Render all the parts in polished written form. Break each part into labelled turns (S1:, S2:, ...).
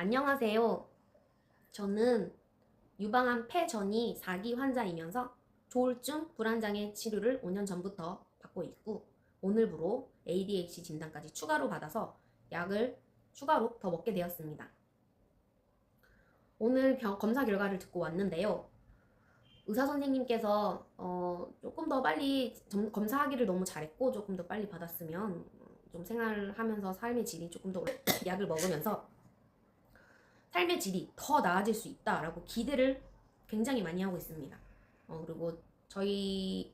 S1: 안녕하세요. 저는 유방암 폐전이 4기 환자이면서 조울증 불안장애 치료를 5년 전부터 받고 있고 오늘부로 ADHD 진단까지 추가로 받아서 약을 추가로 더 먹게 되었습니다. 오늘 검사 결과를 듣고 왔는데요. 의사 선생님께서 조금 더 빨리 검사하기를 너무 잘했고 조금 더 빨리 받았으면 좀 생활하면서 삶의 질이 조금 더 약을 먹으면서 삶의 질이 더 나아질 수 있다라고 기대를 굉장히 많이 하고 있습니다. 그리고 저희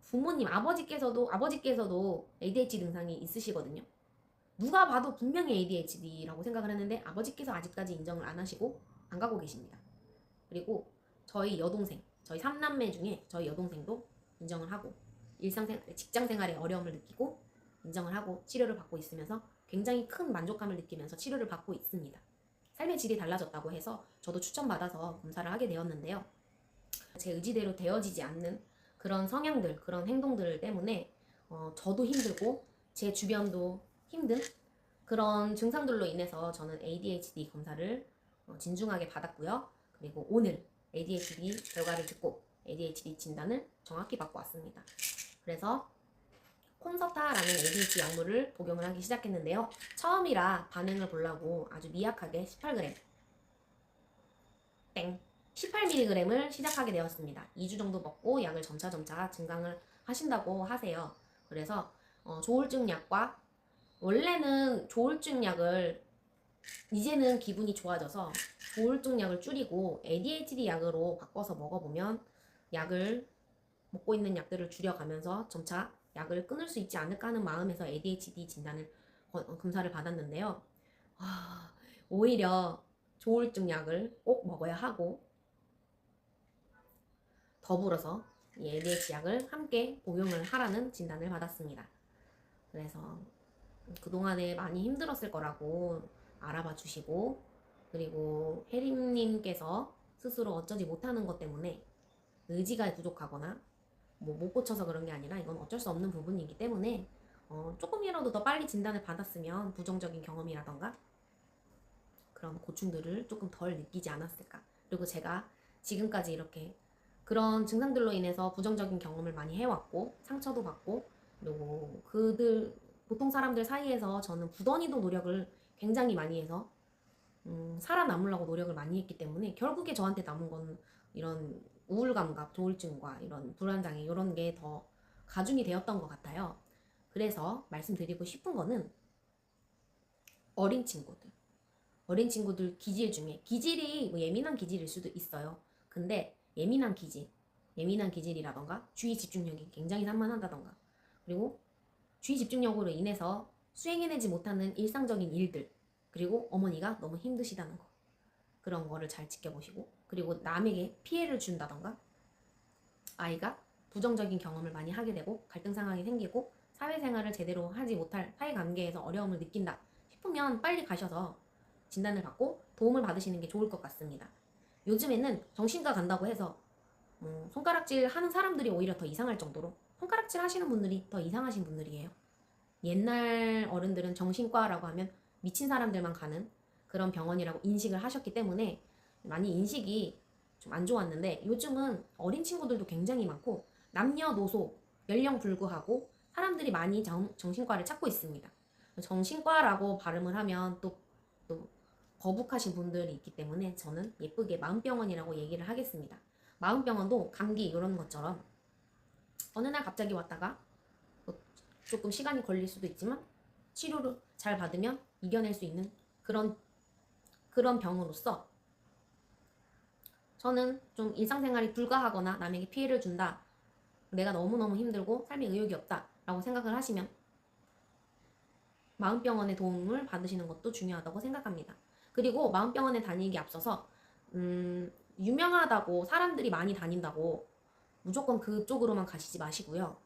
S1: 부모님 아버지께서도 ADHD 증상이 있으시거든요. 누가 봐도 분명히 ADHD라고 생각을 했는데 아버지께서 아직까지 인정을 안 하시고 안 가고 계십니다. 그리고 저희 여동생, 저희 3남매 중에 저희 여동생도 인정을 하고 직장생활에 어려움을 느끼고 인정을 하고 치료를 받고 있으면서 굉장히 큰 만족감을 느끼면서 치료를 받고 있습니다. 삶의 질이 달라졌다고 해서 저도 추천받아서 검사를 하게 되었는데요. 제 의지대로 되어지지 않는 그런 성향들, 그런 행동들 때문에 저도 힘들고 제 주변도 힘든 그런 증상들로 인해서 저는 ADHD 검사를 진중하게 받았고요. 그리고 오늘 ADHD 결과를 듣고 ADHD 진단을 정확히 받고 왔습니다. 그래서 콘서타라는 ADHD 약물을 복용을 하기 시작했는데요. 처음이라 반응을 보려고 아주 미약하게 18g 18mg을 시작하게 되었습니다. 2주 정도 먹고 약을 점차 증강을 하신다고 하세요. 그래서 조울증 약과 원래는 조울증 약을 이제는 기분이 좋아져서 조울증 약을 줄이고 ADHD 약으로 바꿔서 먹어보면 약을 먹고 있는 약들을 줄여가면서 점차 약을 끊을 수 있지 않을까 하는 마음에서 ADHD 진단을 검사를 받았는데요. 오히려 조울증 약을 꼭 먹어야 하고 더불어서 이 ADHD 약을 함께 복용을 하라는 진단을 받았습니다. 그래서 그동안에 많이 힘들었을 거라고 알아봐 주시고 그리고 혜림님께서 스스로 어쩌지 못하는 것 때문에 의지가 부족하거나 못 고쳐서 그런 게 아니라 이건 어쩔 수 없는 부분이기 때문에 조금이라도 더 빨리 진단을 받았으면 부정적인 경험이라던가 그런 고충들을 조금 덜 느끼지 않았을까. 그리고 제가 지금까지 이렇게 그런 증상들로 인해서 부정적인 경험을 많이 해왔고 상처도 받고 그리고 보통 사람들 사이에서 저는 부던히도 노력을 굉장히 많이 해서 살아남으려고 노력을 많이 했기 때문에 결국에 저한테 남은 건 이런 우울감과 조울증과 이런 불안장애 이런 게 더 가중이 되었던 것 같아요. 그래서 말씀드리고 싶은 거는 어린 친구들 기질 중에 기질이 뭐 예민한 기질일 수도 있어요. 근데 예민한 기질이라던가 주의 집중력이 굉장히 산만하다던가 그리고 주의 집중력으로 인해서 수행해내지 못하는 일상적인 일들 그리고 어머니가 너무 힘드시다는 거 그런 거를 잘 지켜보시고 그리고 남에게 피해를 준다던가 아이가 부정적인 경험을 많이 하게 되고 갈등 상황이 생기고 사회생활을 제대로 하지 못할 사회관계에서 어려움을 느낀다 싶으면 빨리 가셔서 진단을 받고 도움을 받으시는 게 좋을 것 같습니다. 요즘에는 정신과 간다고 해서 손가락질 하는 사람들이 오히려 더 이상할 정도로 손가락질 하시는 분들이 더 이상하신 분들이에요. 옛날 어른들은 정신과라고 하면 미친 사람들만 가는 그런 병원이라고 인식을 하셨기 때문에 많이 인식이 좀 안 좋았는데 요즘은 어린 친구들도 굉장히 많고 남녀노소 연령 불구하고 사람들이 많이 정신과를 찾고 있습니다. 정신과라고 발음을 하면 또 거북하신 분들이 있기 때문에 저는 예쁘게 마음병원이라고 얘기를 하겠습니다. 마음병원도 감기 이런 것처럼 어느 날 갑자기 왔다가 조금 시간이 걸릴 수도 있지만 치료를 잘 받으면 이겨낼 수 있는 그런 병으로서 저는 좀 일상생활이 불가하거나 남에게 피해를 준다 내가 너무너무 힘들고 삶에 의욕이 없다 라고 생각을 하시면 마음병원의 도움을 받으시는 것도 중요하다고 생각합니다. 그리고 마음병원에 다니기 앞서서 유명하다고 사람들이 많이 다닌다고 무조건 그쪽으로만 가시지 마시고요.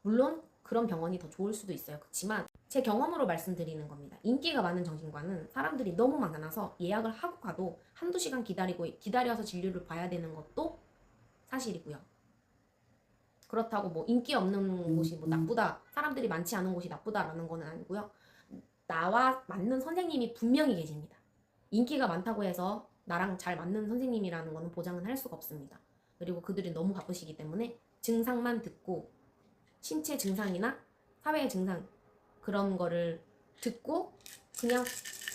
S1: 물론 그런 병원이 더 좋을 수도 있어요. 그렇지만 제 경험으로 말씀드리는 겁니다. 인기가 많은 정신과는 사람들이 너무 많아서 예약을 하고 가도 한두 시간 기다려서 진료를 봐야 되는 것도 사실이고요. 그렇다고 뭐 인기 없는 곳이 뭐 나쁘다, 사람들이 많지 않은 곳이 나쁘다라는 거는 아니고요. 나와 맞는 선생님이 분명히 계십니다. 인기가 많다고 해서 나랑 잘 맞는 선생님이라는 거는 보장은 할 수가 없습니다. 그리고 그들이 너무 바쁘시기 때문에 증상만 듣고 신체 증상이나 사회 증상 그런 거를 듣고 그냥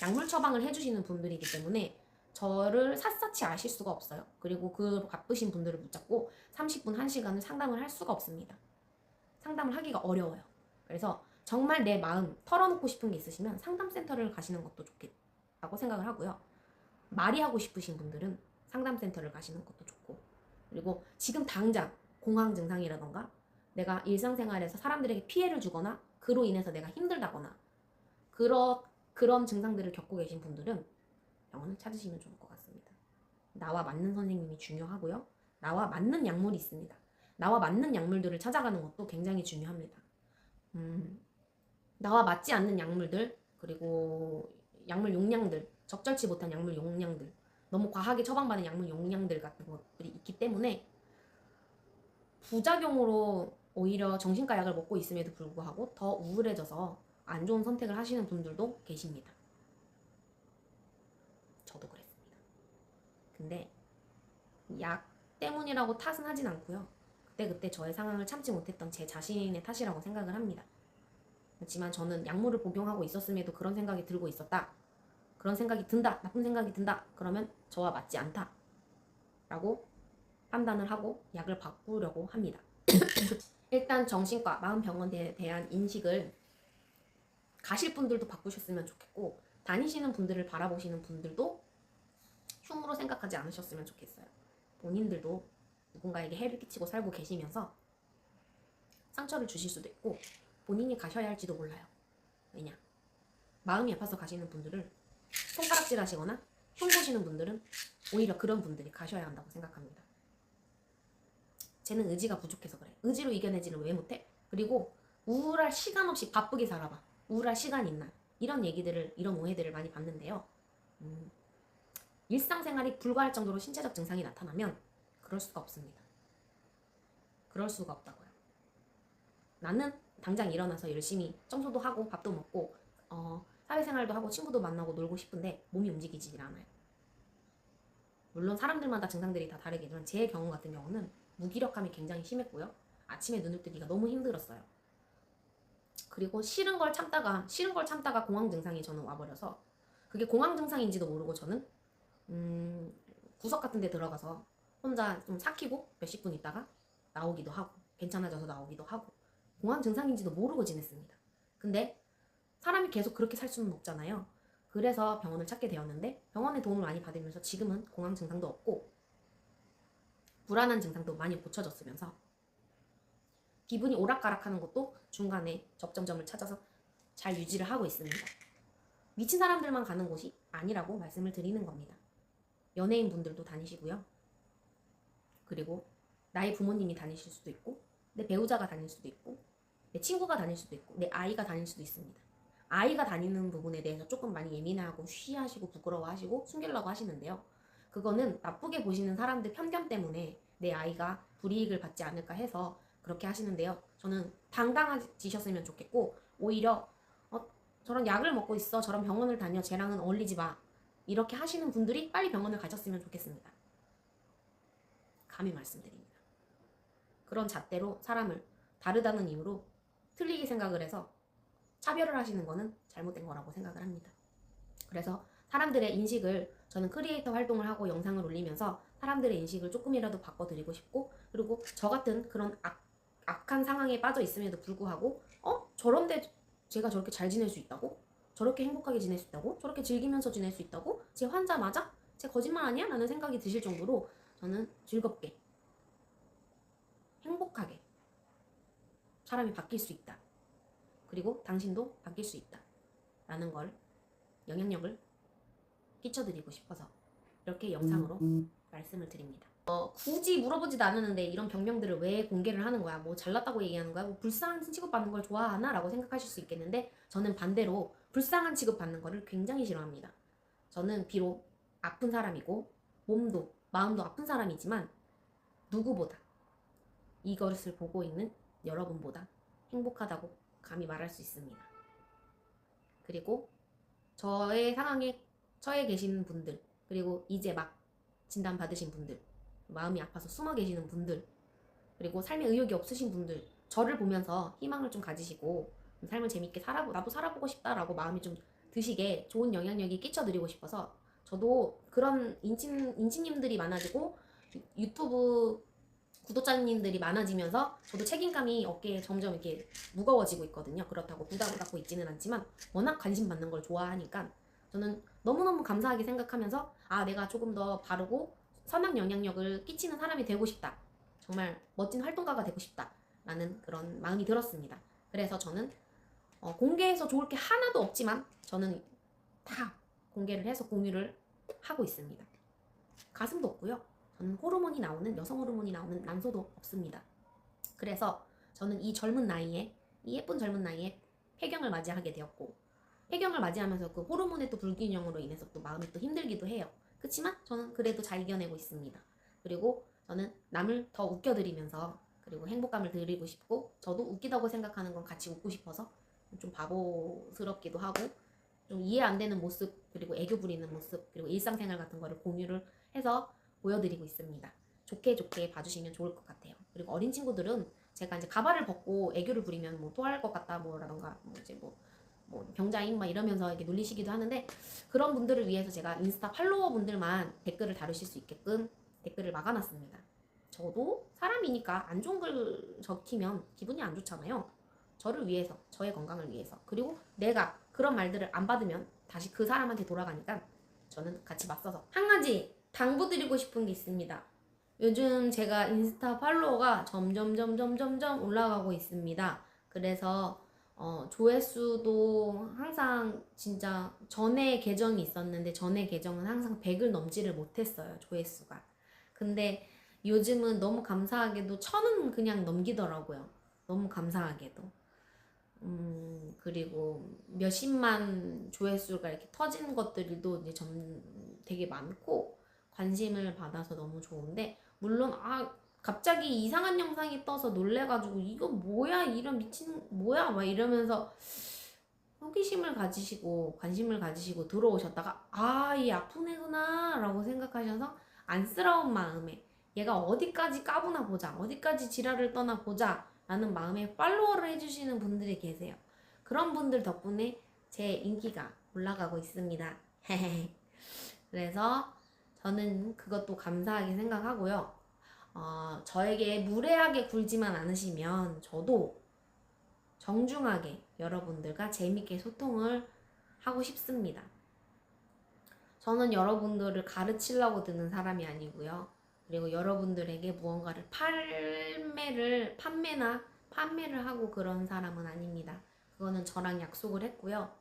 S1: 약물 처방을 해주시는 분들이기 때문에 저를 샅샅이 아실 수가 없어요. 그리고 그 바쁘신 분들을 붙잡고 30분, 1시간을 상담을 할 수가 없습니다. 상담을 하기가 어려워요. 그래서 정말 내 마음 털어놓고 싶은 게 있으시면 상담센터를 가시는 것도 좋겠다고 생각을 하고요. 말이 하고 싶으신 분들은 상담센터를 가시는 것도 좋고, 그리고 지금 당장 공황 증상이라던가 내가 일상생활에서 사람들에게 피해를 주거나 그로 인해서 내가 힘들다거나 그런 증상들을 겪고 계신 분들은 병원을 찾으시면 좋을 것 같습니다. 나와 맞는 선생님이 중요하고요. 나와 맞는 약물이 있습니다. 나와 맞는 약물들을 찾아가는 것도 굉장히 중요합니다. 나와 맞지 않는 약물들, 그리고 약물 용량들, 적절치 못한 약물 용량들, 너무 과하게 처방받은 약물 용량들 같은 것들이 있기 때문에 부작용으로 오히려 정신과 약을 먹고 있음에도 불구하고 더 우울해져서 안 좋은 선택을 하시는 분들도 계십니다. 저도 그랬습니다. 근데 약 때문이라고 탓은 하진 않고요. 그때 저의 상황을 참지 못했던 제 자신의 탓이라고 생각을 합니다. 그렇지만 저는 약물을 복용하고 있었음에도 그런 생각이 들고 있었다. 그런 생각이 든다. 나쁜 생각이 든다. 그러면 저와 맞지 않다. 라고 판단을 하고 약을 바꾸려고 합니다. 일단 정신과, 마음병원에 대한 인식을 가실 분들도 바꾸셨으면 좋겠고, 다니시는 분들을 바라보시는 분들도 흉으로 생각하지 않으셨으면 좋겠어요. 본인들도 누군가에게 해를 끼치고 살고 계시면서 상처를 주실 수도 있고 본인이 가셔야 할지도 몰라요. 왜냐? 마음이 아파서 가시는 분들을 손가락질 하시거나 흉보시는 분들은 오히려 그런 분들이 가셔야 한다고 생각합니다. 쟤는 의지가 부족해서 그래. 의지로 이겨내지를 왜 못해? 그리고 우울할 시간 없이 바쁘게 살아봐. 우울할 시간 있나? 이런 얘기들을, 이런 오해들을 많이 받는데요. 일상생활이 불가할 정도로 신체적 증상이 나타나면 그럴 수가 없습니다. 그럴 수가 없다고요. 나는 당장 일어나서 열심히 청소도 하고 밥도 먹고 사회생활도 하고 친구도 만나고 놀고 싶은데 몸이 움직이질 않아요. 물론 사람들마다 증상들이 다 다르겠지만 제 경우 같은 경우는 무기력함이 굉장히 심했고요. 아침에 눈을 뜨기가 너무 힘들었어요. 그리고 싫은 걸 참다가 공황 증상이 저는 와버려서 그게 공황 증상인지도 모르고 저는 구석 같은 데 들어가서 혼자 좀 삭히고 몇십 분 있다가 나오기도 하고 괜찮아져서 나오기도 하고 공황 증상인지도 모르고 지냈습니다. 근데 사람이 계속 그렇게 살 수는 없잖아요. 그래서 병원을 찾게 되었는데 병원의 도움을 많이 받으면서 지금은 공황 증상도 없고 불안한 증상도 많이 고쳐졌으면서 기분이 오락가락하는 것도 중간에 접점점을 찾아서 잘 유지를 하고 있습니다. 미친 사람들만 가는 곳이 아니라고 말씀을 드리는 겁니다. 연예인 분들도 다니시고요. 그리고 나의 부모님이 다니실 수도 있고 내 배우자가 다닐 수도 있고 내 친구가 다닐 수도 있고 내 아이가 다닐 수도 있습니다. 아이가 다니는 부분에 대해서 조금 많이 예민해하고 쉬하시고 부끄러워하시고 숨기려고 하시는데요. 그거는 나쁘게 보시는 사람들 편견 때문에 내 아이가 불이익을 받지 않을까 해서 그렇게 하시는데요. 저는 당당해지셨으면 좋겠고 오히려 저런 약을 먹고 있어, 저런 병원을 다녀, 쟤랑은 어울리지 마, 이렇게 하시는 분들이 빨리 병원을 가셨으면 좋겠습니다. 감히 말씀드립니다. 그런 잣대로 사람을 다르다는 이유로 틀리게 생각을 해서 차별을 하시는 거는 잘못된 거라고 생각을 합니다. 그래서 사람들의 인식을, 저는 크리에이터 활동을 하고 영상을 올리면서 사람들의 인식을 조금이라도 바꿔드리고 싶고, 그리고 저 같은 그런 악한 상황에 빠져 있음에도 불구하고 저런데 제가 저렇게 잘 지낼 수 있다고? 저렇게 행복하게 지낼 수 있다고? 저렇게 즐기면서 지낼 수 있다고? 제 환자 맞아? 제 거짓말 아니야? 라는 생각이 드실 정도로 저는 즐겁게 행복하게 사람이 바뀔 수 있다. 그리고 당신도 바뀔 수 있다. 라는 걸 영향력을 끼쳐드리고 싶어서 이렇게 영상으로 말씀을 드립니다. 굳이 물어보지도 않았는데 이런 병명들을 왜 공개를 하는 거야? 뭐 잘났다고 얘기하는 거야? 뭐 불쌍한 취급받는 걸 좋아하나? 라고 생각하실 수 있겠는데 저는 반대로 불쌍한 취급받는 거를 굉장히 싫어합니다. 저는 비록 아픈 사람이고 몸도 마음도 아픈 사람이지만 누구보다 이것을 보고 있는 여러분보다 행복하다고 감히 말할 수 있습니다. 그리고 저의 상황에 처해 계시는 분들, 그리고 이제 막 진단 받으신 분들, 마음이 아파서 숨어 계시는 분들, 그리고 삶에 의욕이 없으신 분들, 저를 보면서 희망을 좀 가지시고 삶을 재밌게 나도 살아보고 싶다라고 마음이 좀 드시게 좋은 영향력이 끼쳐드리고 싶어서, 저도 그런 인지님들이 많아지고 유튜브 구독자님들이 많아지면서 저도 책임감이 어깨에 점점 이렇게 무거워지고 있거든요. 그렇다고 부담을 갖고 있지는 않지만 워낙 관심 받는 걸 좋아하니까 저는 너무너무 감사하게 생각하면서, 아, 내가 조금 더 바르고 선한 영향력을 끼치는 사람이 되고 싶다, 정말 멋진 활동가가 되고 싶다 라는 그런 마음이 들었습니다. 그래서 저는 공개해서 좋을 게 하나도 없지만 저는 다 공개를 해서 공유를 하고 있습니다. 가슴도 없고요. 저는 여성 호르몬이 나오는 난소도 없습니다. 그래서 저는 이 예쁜 젊은 나이에 폐경을 맞이하게 되었고, 폐경을 맞이하면서 그 호르몬의 또 불균형으로 인해서 또 마음이 또 힘들기도 해요. 그렇지만 저는 그래도 잘 이겨내고 있습니다. 그리고 저는 남을 더 웃겨드리면서, 그리고 행복감을 드리고 싶고, 저도 웃기다고 생각하는 건 같이 웃고 싶어서 좀 바보스럽기도 하고, 좀 이해 안 되는 모습, 그리고 애교 부리는 모습, 그리고 일상생활 같은 거를 공유를 해서 보여드리고 있습니다. 좋게 좋게 봐주시면 좋을 것 같아요. 그리고 어린 친구들은 제가 이제 가발을 벗고 애교를 부리면 뭐 토할 것 같다 뭐라던가 뭐 병자임 막 이러면서 이렇게 놀리시기도 하는데, 그런 분들을 위해서 제가 인스타 팔로워 분들만 댓글을 다루실 수 있게끔 댓글을 막아놨습니다. 저도 사람이니까 안 좋은 글 적히면 기분이 안 좋잖아요. 저를 위해서, 저의 건강을 위해서, 그리고 내가 그런 말들을 안 받으면 다시 그 사람한테 돌아가니까 저는 같이 맞서서 한 가지 당부드리고 싶은 게 있습니다. 요즘 제가 인스타 팔로워가 점점 올라가고 있습니다. 그래서 조회수도 항상 진짜 전에 계정이 있었는데 전에 계정은 항상 100을 넘지를 못했어요, 조회수가. 근데 요즘은 너무 감사하게도 1000은 그냥 넘기더라고요. 너무 감사하게도. 그리고 몇십만 조회수가 이렇게 터진 것들도 이제 되게 많고 관심을 받아서 너무 좋은데, 물론 갑자기 이상한 영상이 떠서 놀래가지고 이거 뭐야, 이런 미친 뭐야 막 이러면서 호기심을 가지시고 관심을 가지시고 들어오셨다가 얘 아픈 애구나 라고 생각하셔서 안쓰러운 마음에 얘가 어디까지 까부나 보자, 어디까지 지랄을 떠나 보자 라는 마음에 팔로워를 해주시는 분들이 계세요. 그런 분들 덕분에 제 인기가 올라가고 있습니다. 그래서 저는 그것도 감사하게 생각하고요. 저에게 무례하게 굴지만 않으시면 저도 정중하게 여러분들과 재밌게 소통을 하고 싶습니다. 저는 여러분들을 가르치려고 드는 사람이 아니고요. 그리고 여러분들에게 무언가를 판매를 하고 그런 사람은 아닙니다. 그거는 저랑 약속을 했고요.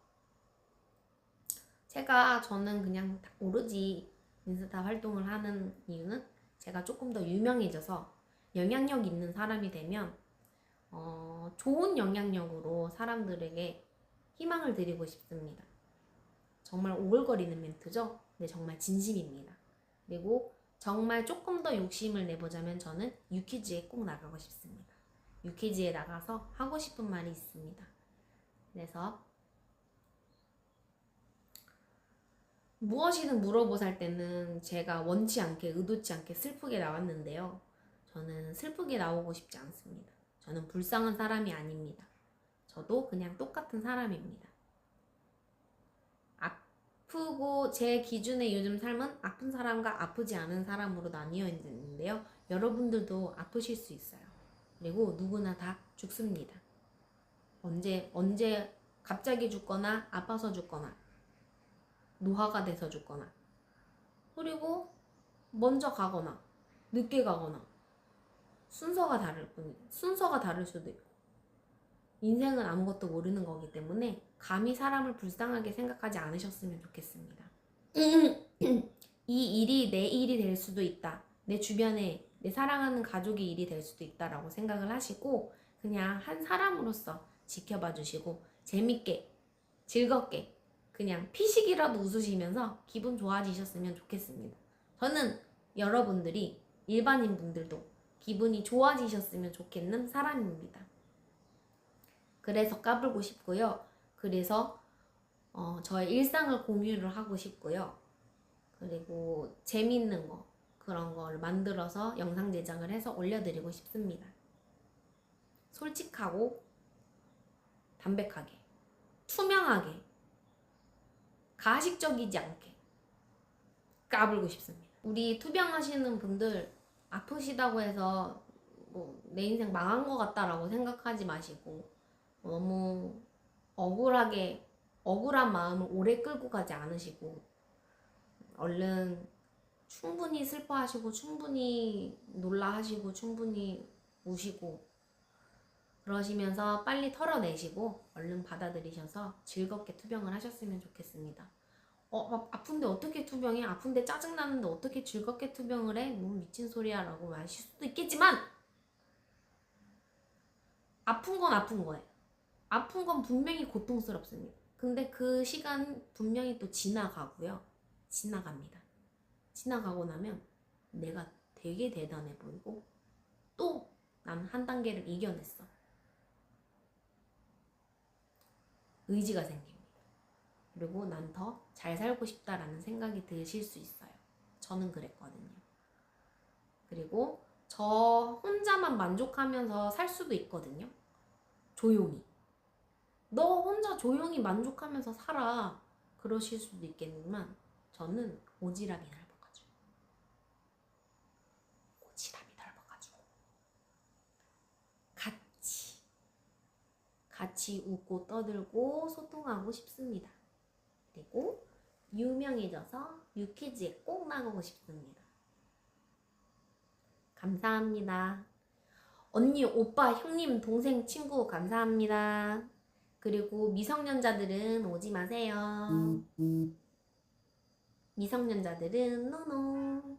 S1: 저는 그냥 오로지 인스타 활동을 하는 이유는 제가 조금 더 유명해져서 영향력 있는 사람이 되면 좋은 영향력으로 사람들에게 희망을 드리고 싶습니다. 정말 오글거리는 멘트죠? 근데 정말 진심입니다. 그리고 정말 조금 더 욕심을 내보자면 저는 유퀴즈에 꼭 나가고 싶습니다. 유퀴즈에 나가서 하고 싶은 말이 있습니다. 그래서 무엇이든 물어보살 때는 제가 원치 않게 의도치 않게 슬프게 나왔는데요. 저는 슬프게 나오고 싶지 않습니다. 저는 불쌍한 사람이 아닙니다. 저도 그냥 똑같은 사람입니다. 아프고 제 기준의 요즘 삶은 아픈 사람과 아프지 않은 사람으로 나뉘어 있는데요. 여러분들도 아프실 수 있어요. 그리고 누구나 다 죽습니다. 언제 갑자기 죽거나 아파서 죽거나 노화가 돼서 죽거나, 그리고 먼저 가거나 늦게 가거나 순서가 다를 수도 있고, 인생은 아무것도 모르는 거기 때문에 감히 사람을 불쌍하게 생각하지 않으셨으면 좋겠습니다. 이 일이 내 일이 될 수도 있다, 내 주변에 내 사랑하는 가족의 일이 될 수도 있다라고 생각을 하시고 그냥 한 사람으로서 지켜봐 주시고 재밌게 즐겁게 그냥 피식이라도 웃으시면서 기분 좋아지셨으면 좋겠습니다. 저는 여러분들이, 일반인 분들도 기분이 좋아지셨으면 좋겠는 사람입니다. 그래서 까불고 싶고요. 그래서 저의 일상을 공유를 하고 싶고요. 그리고 재밌는 거, 그런 걸 만들어서 영상 제작을 해서 올려드리고 싶습니다. 솔직하고 담백하게, 투명하게, 가식적이지 않게 까불고 싶습니다. 우리 투병하시는 분들 아프시다고 해서 뭐 내 인생 망한 것 같다라고 생각하지 마시고, 너무 억울한 마음을 오래 끌고 가지 않으시고, 얼른 충분히 슬퍼하시고 충분히 놀라하시고 충분히 우시고 그러시면서 빨리 털어내시고 얼른 받아들이셔서 즐겁게 투병을 하셨으면 좋겠습니다. 아픈데 어떻게 투병해? 아픈데 짜증나는데 어떻게 즐겁게 투병을 해? 뭐 미친 소리야 라고 하실 수도 있겠지만, 아픈 건 아픈 거예요. 아픈 건 분명히 고통스럽습니다. 근데 그 시간 분명히 또 지나가고요. 지나갑니다. 지나가고 나면 내가 되게 대단해 보이고, 또 난 한 단계를 이겨냈어. 의지가 생깁니다. 그리고 난 더 잘 살고 싶다라는 생각이 드실 수 있어요. 저는 그랬거든요. 그리고 저 혼자만 만족하면서 살 수도 있거든요. 조용히. 너 혼자 조용히 만족하면서 살아. 그러실 수도 있겠지만 저는 오지랖이 넓어가지고 같이 웃고 떠들고 소통하고 싶습니다. 그리고 유명해져서 유퀴즈에 꼭 나가고 싶습니다. 감사합니다. 언니, 오빠, 형님, 동생, 친구 감사합니다. 그리고 미성년자들은 오지 마세요. 미성년자들은 노노.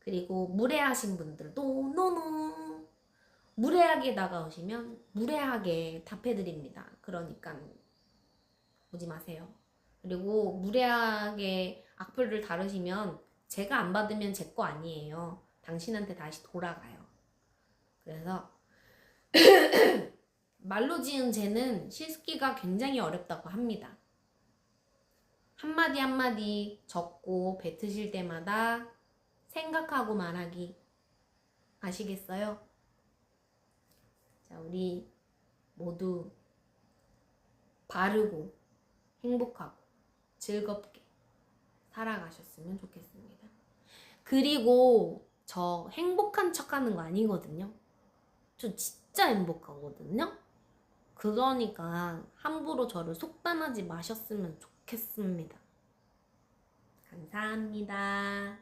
S1: 그리고 무례하신 분들도 노노. 무례하게 다가오시면 무례하게 답해드립니다. 그러니까 오지 마세요. 그리고 무례하게 악플을 다루시면 제가 안 받으면 제 거 아니에요. 당신한테 다시 돌아가요. 그래서 말로 지은 죄는 씻기가 굉장히 어렵다고 합니다. 한마디 한마디 적고 뱉으실 때마다 생각하고 말하기. 아시겠어요? 자, 우리 모두 바르고 행복하고 즐겁게 살아가셨으면 좋겠습니다. 그리고 저 행복한 척 하는 거 아니거든요. 저 진짜 행복하거든요. 그러니까 함부로 저를 속단하지 마셨으면 좋겠습니다. 감사합니다.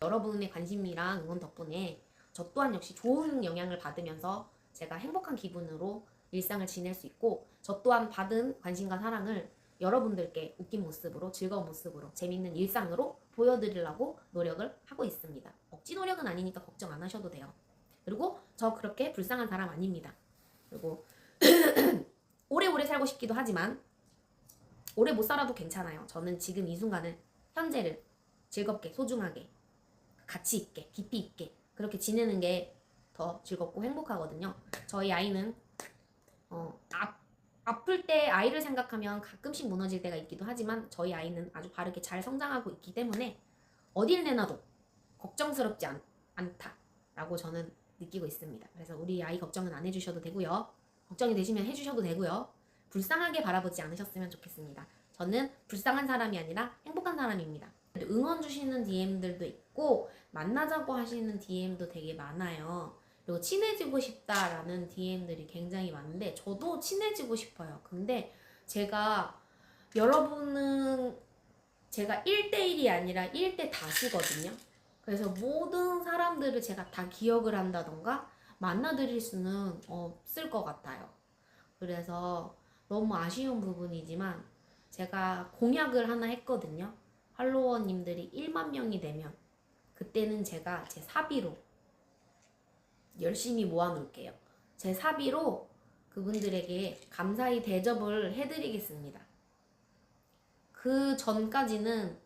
S1: 여러분의 관심이랑 응원 덕분에 저 또한 역시 좋은 영향을 받으면서 제가 행복한 기분으로 일상을 지낼 수 있고, 저 또한 받은 관심과 사랑을 여러분들께 웃긴 모습으로, 즐거운 모습으로, 재밌는 일상으로 보여드리려고 노력을 하고 있습니다. 억지 노력은 아니니까 걱정 안 하셔도 돼요. 그리고 저 그렇게 불쌍한 사람 아닙니다. 그리고 오래오래 살고 싶기도 하지만 오래 못 살아도 괜찮아요. 저는 지금 이 순간을, 현재를 즐겁게, 소중하게, 가치 있게, 깊이 있게 그렇게 지내는 게 더 즐겁고 행복하거든요. 저희 아이는 아플 때 아이를 생각하면 가끔씩 무너질 때가 있기도 하지만 저희 아이는 아주 바르게 잘 성장하고 있기 때문에 어딜 내놔도 걱정스럽지 않다라고 저는 느끼고 있습니다. 그래서 우리 아이 걱정은 안 해주셔도 되고요. 걱정이 되시면 해주셔도 되고요. 불쌍하게 바라보지 않으셨으면 좋겠습니다. 저는 불쌍한 사람이 아니라 행복한 사람입니다. 응원 주시는 DM들도 있고 만나자고 하시는 DM도 되게 많아요. 그리고 친해지고 싶다라는 DM들이 굉장히 많은데 저도 친해지고 싶어요. 근데 여러분은 제가 1대1이 아니라 1대 다수거든요. 그래서 모든 사람들을 제가 다 기억을 한다던가 만나드릴 수는 없을 것 같아요. 그래서 너무 아쉬운 부분이지만 제가 공약을 하나 했거든요. 팔로워님들이 1만 명이 되면 그때는 제가 제 사비로 열심히 모아놓을게요. 제 사비로 그분들에게 감사히 대접을 해드리겠습니다. 그 전까지는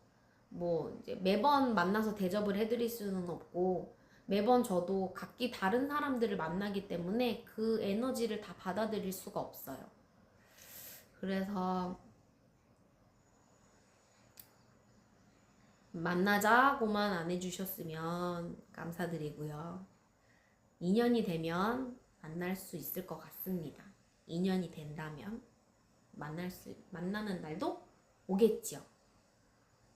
S1: 뭐 이제 매번 만나서 대접을 해드릴 수는 없고, 매번 저도 각기 다른 사람들을 만나기 때문에 그 에너지를 다 받아들일 수가 없어요. 그래서 만나자고만 안 해주셨으면 감사드리고요. 인연이 되면 만날 수 있을 것 같습니다. 인연이 된다면 만나는 날도 오겠지요.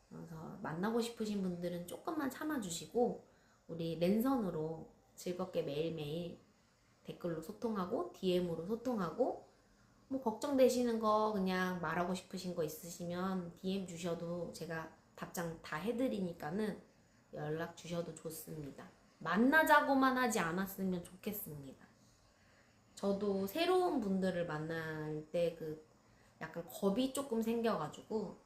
S1: 그래서 만나고 싶으신 분들은 조금만 참아주시고 우리 랜선으로 즐겁게 매일매일 댓글로 소통하고 DM으로 소통하고 뭐 걱정되시는 거 그냥 말하고 싶으신 거 있으시면 DM 주셔도 제가 답장 다 해드리니까는 연락 주셔도 좋습니다. 만나자고만 하지 않았으면 좋겠습니다. 저도 새로운 분들을 만날 때 그 약간 겁이 조금 생겨가지고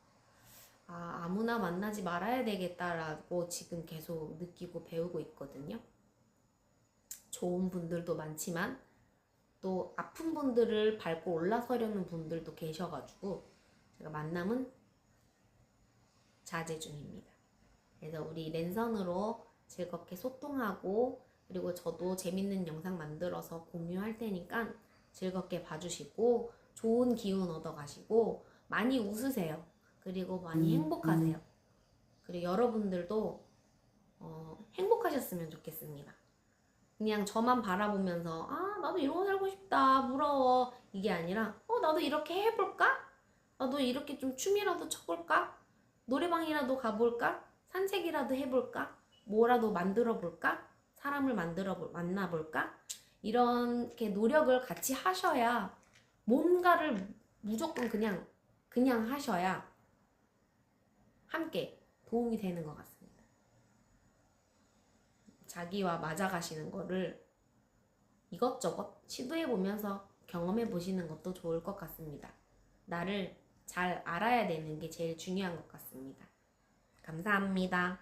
S1: 아무나 만나지 말아야 되겠다라고 지금 계속 느끼고 배우고 있거든요. 좋은 분들도 많지만 또 아픈 분들을 밟고 올라서려는 분들도 계셔가지고 제가 만남은 자제 중입니다. 그래서 우리 랜선으로 즐겁게 소통하고 그리고 저도 재밌는 영상 만들어서 공유할 테니까 즐겁게 봐주시고 좋은 기운 얻어가시고 많이 웃으세요. 그리고 많이 행복하세요. 그리고 여러분들도 행복하셨으면 좋겠습니다. 그냥 저만 바라보면서 나도 이러고 살고 싶다 부러워 이게 아니라 나도 이렇게 해볼까? 나도 이렇게 좀 춤이라도 춰볼까? 노래방이라도 가볼까? 산책이라도 해볼까? 뭐라도 만들어 볼까? 사람을 만나볼까? 이렇게 노력을 같이 하셔야 뭔가를 무조건 그냥 하셔야 함께 도움이 되는 것 같습니다. 자기와 맞아가시는 거를 이것저것 시도해보면서 경험해보시는 것도 좋을 것 같습니다. 나를 잘 알아야 되는 게 제일 중요한 것 같습니다. 감사합니다.